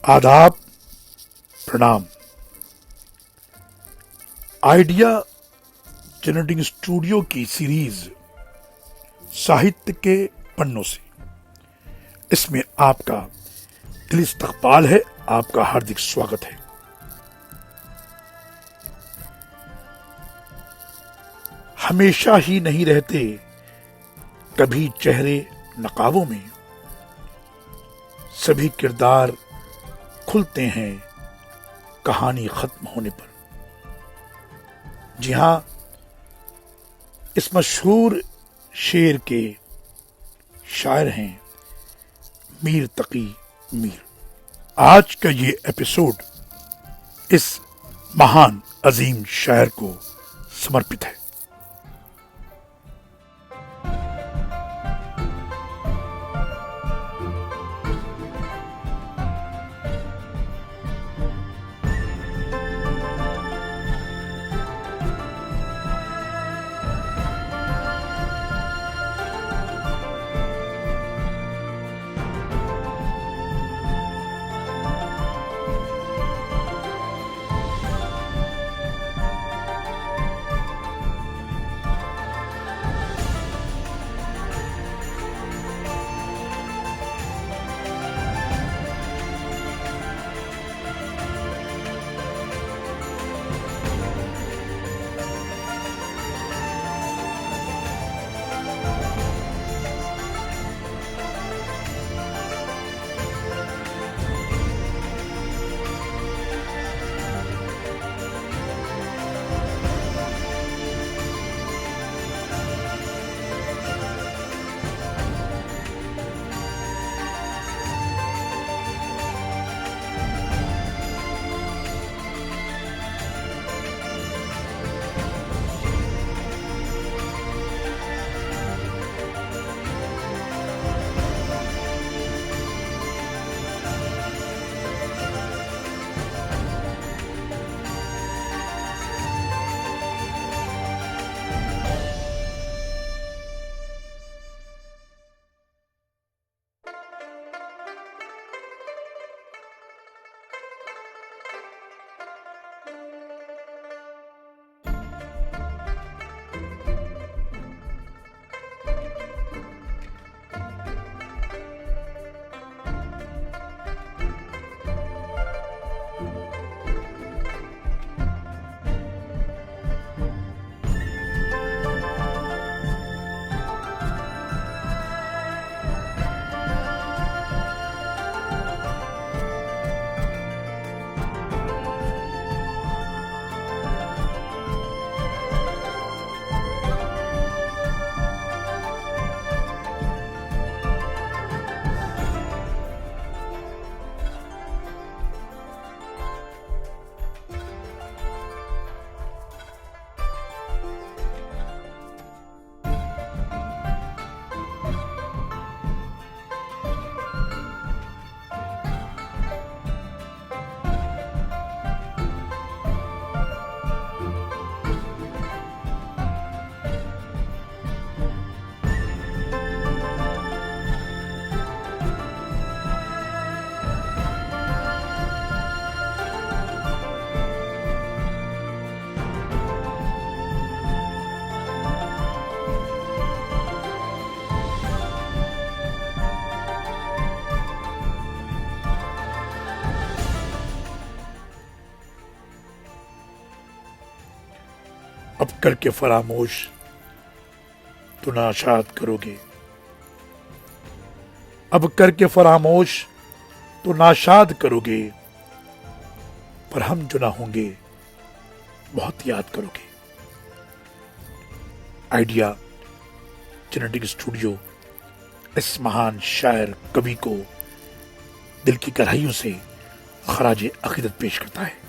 आदाब, प्रणाम। Idea generating studio की सीरीज साहित्य के पन्नों से, इसमें आपका दिली इस्तकबाल है, आपका हार्दिक स्वागत है। हमेशा ही नहीं रहते कभी चेहरे नकाबों में, सभी किरदार खुलते हैं कहानी खत्म होने पर। जी हां, इस मशहूर शेर के शायर हैं मीर तकी मीर। आज का ये एपिसोड इस महान अजीम शायर को समर्पित है। अब करके फरामोश तो नाशाद करोगे, अब करके फरामोश तो नाशाद करोगे, पर हम जो ना होंगे बहुत याद करोगे। आइडिया जनरेटिंग स्टूडियो इस महान शायर कवि को दिल की गहराइयों से खराज अकीदत पेश करता है।